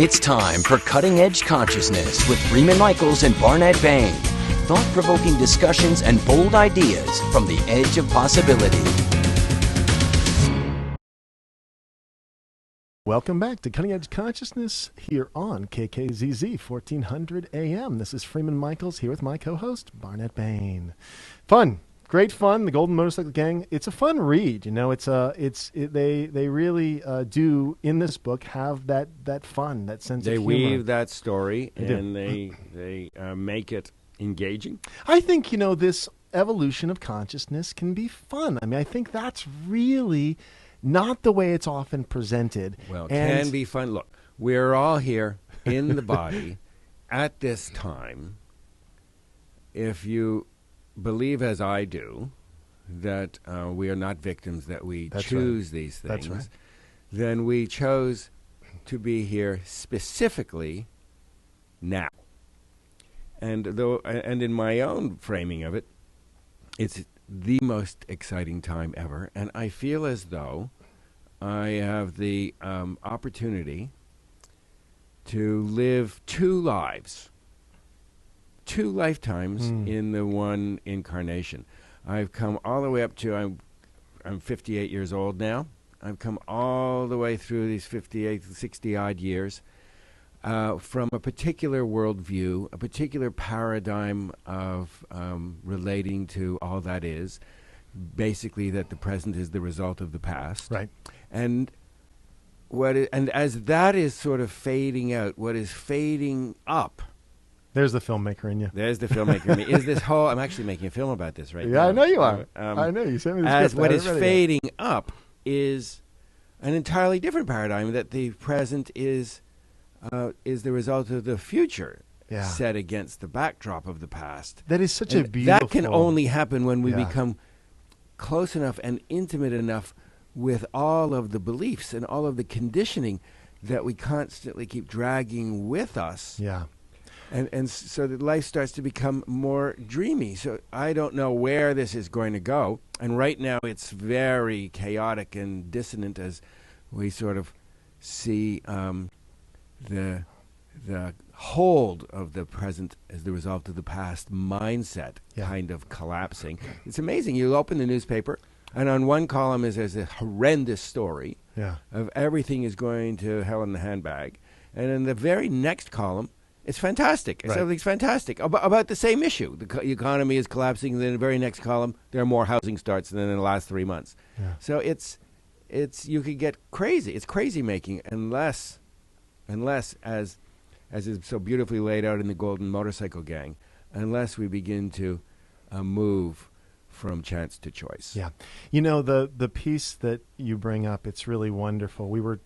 It's time for Cutting Edge Consciousness with Freeman Michaels and Barnett Bain. Thought-provoking discussions and bold ideas from the edge of possibility. Welcome back to Cutting Edge Consciousness here on KKZZ 1400 AM. This is Freeman Michaels here with my co-host Barnett Bain. Fun. Great fun, the Golden Motorcycle Gang. It's a fun read, you know. They really do in this book have that fun, that sense of humor. They weave that story and they make it engaging. I think this evolution of consciousness can be fun. I mean, I think that's really not the way it's often presented. Well, it can be fun. Look, we're all here in the body at this time. If you believe, as I do, that we are not victims, that we choose these things, then we chose to be here specifically now. And in my own framing of it, it's the most exciting time ever, and I feel as though I have the opportunity to live two lives. 2 lifetimes in the one incarnation. I've come all the way up to, I'm 58 years old now. I've come all the way through these 58, 60-odd years from a particular worldview, a particular paradigm of relating to all that is, basically that the present is the result of the past. Right. And as that is sort of fading out, what is fading up, there's the filmmaker in you. there's the filmmaker in me. Is this whole? I'm actually making a film about this right now. Yeah, I know you are. I know you sent me the As script. what is fading up is an entirely different paradigm. That the present is the result of the future, set against the backdrop of the past. That is such a beautiful. That can only happen when we become close enough and intimate enough with all of the beliefs and all of the conditioning that we constantly keep dragging with us. Yeah. And so that life starts to become more dreamy. So I don't know where this is going to go. And right now it's very chaotic and dissonant as we sort of see the hold of the present as the result of the past mindset kind of collapsing. It's amazing. You open the newspaper, and on one column there's a horrendous story of everything is going to hell in the handbag. And in the very next column, it's fantastic. Everything's fantastic about the same issue. The economy is collapsing. Then in the very next column, there are more housing starts than in the last 3 months. Yeah. So it's you could get crazy. It's crazy making unless as is so beautifully laid out in the Golden Motorcycle Gang, unless we begin to move from chance to choice. Yeah, the piece that you bring up, it's really wonderful. We were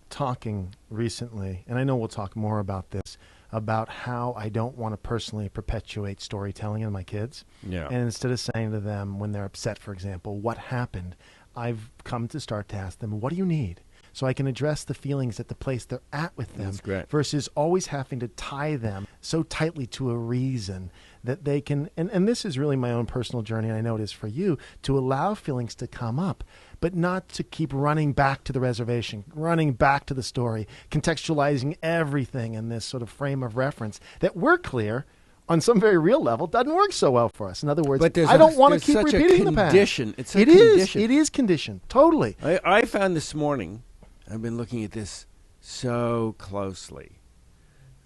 talking recently, and I know we'll talk more about this, about how I don't want to personally perpetuate storytelling in my kids. Yeah. And instead of saying to them when they're upset, for example, what happened, I've come to start to ask them, what do you need? So I can address the feelings at the place they're at with them. That's great. Versus always having to tie them so tightly to a reason that they can, and this is really my own personal journey, and I know it is for you, to allow feelings to come up, but not to keep running back to the reservation, running back to the story, contextualizing everything in this sort of frame of reference that we're clear on some very real level doesn't work so well for us. In other words, I don't want to keep repeating the past. It's a condition. It is conditioned, totally. I found this morning, I've been looking at this so closely,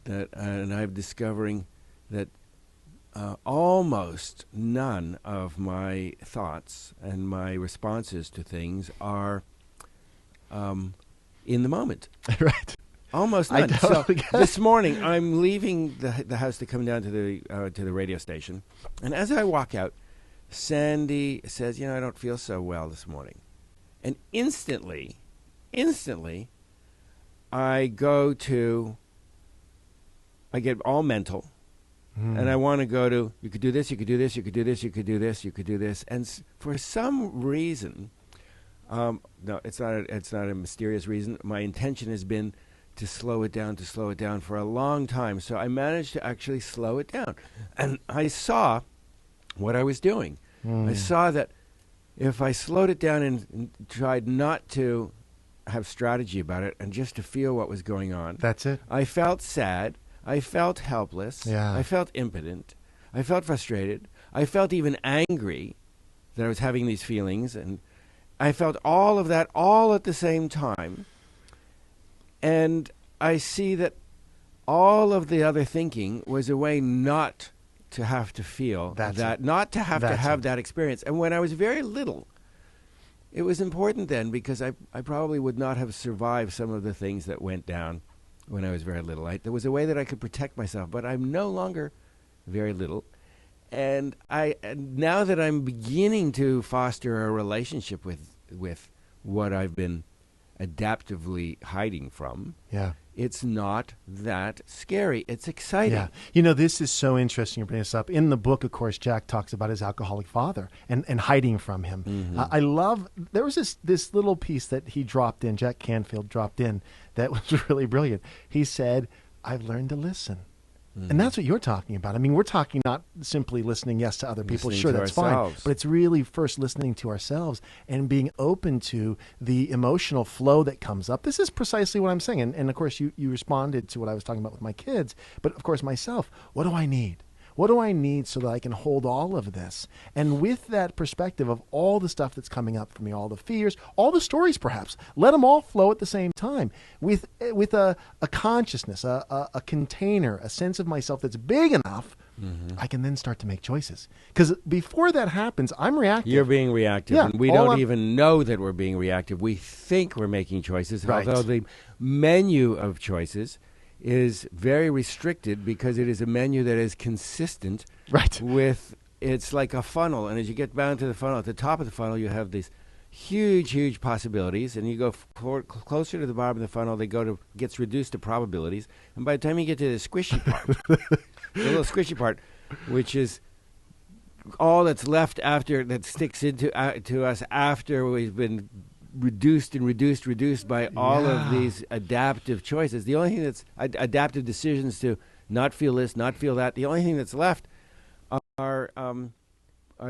and I'm discovering that almost none of my thoughts and my responses to things are in the moment. Right. Almost none. So this morning, I'm leaving the house to come down to the radio station, and as I walk out, Sandy says, I don't feel so well this morning. And instantly, I get all mental. And I want to go to, you could do this, you could do this, you could do this, you could do this, you could do this. And for some reason, no, it's not a mysterious reason. My intention has been to slow it down for a long time. So I managed to actually slow it down. And I saw what I was doing. I saw that if I slowed it down and tried not to have strategy about it and just to feel what was going on. That's it. I felt sad. I felt helpless. Yeah. I felt impotent. I felt frustrated. I felt even angry that I was having these feelings, and I felt all of that all at the same time. And I see that all of the other thinking was a way not to have to feel that, not to have that experience. And when I was very little, it was important then because I probably would not have survived some of the things that went down when I was very little. There was a way that I could protect myself, but I'm no longer very little. And now that I'm beginning to foster a relationship with what I've been adaptively hiding from, it's not that scary. It's exciting. Yeah. You know, this is so interesting you bring this up. In the book, of course, Jack talks about his alcoholic father and hiding from him. Mm-hmm. I love, there was this little piece that he dropped in, Jack Canfield dropped in, that was really brilliant. He said, I've learned to listen. And that's what you're talking about. I mean, we're talking not simply listening, yes, to other people. Listening sure, to that's ourselves. fine. But it's really first listening to ourselves and being open to the emotional flow that comes up. This is precisely what I'm saying. And of course, you responded to what I was talking about with my kids. But of course, myself, what do I need? What do I need so that I can hold all of this? And with that perspective of all the stuff that's coming up for me, all the fears, all the stories perhaps, let them all flow at the same time with a consciousness, a container, a sense of myself that's big enough, I can then start to make choices. Because before that happens, I'm reactive. You're being reactive, Yeah, and we don't even know that we're being reactive. We think we're making choices, Right. although the menu of choices is very restricted because it is a menu that is consistent Right. with, it's like a funnel, and as you get down to the funnel, at the top of the funnel you have these huge possibilities, and you go closer to the bottom of the funnel, gets reduced to probabilities, and by the time you get to the squishy part, the little squishy part, which is all that's left after, that sticks into to us after we've been reduced by all of these adaptive choices. The only thing that's adaptive decisions to not feel this, not feel that. The only thing that's left are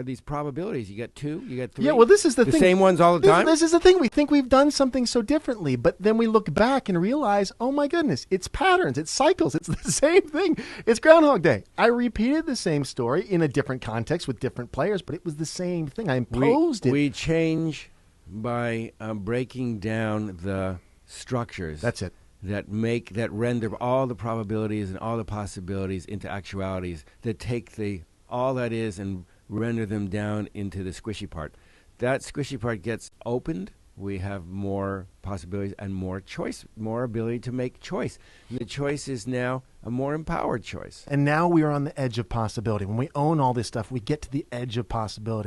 these probabilities. You get 2, you get 3. Yeah, well, this is the thing. Same ones all the time. This is the thing. We think we've done something so differently, but then we look back and realize, oh my goodness, it's patterns, it's cycles, it's the same thing. It's Groundhog Day. I repeated the same story in a different context with different players, but it was the same thing. I imposed it. We change by breaking down the structures. That's it. That render all the probabilities and all the possibilities into actualities, that take all that is and render them down into the squishy part. That squishy part gets opened. We have more possibilities and more choice, more ability to make choice. And the choice is now a more empowered choice. And now we are on the edge of possibility. When we own all this stuff, we get to the edge of possibility.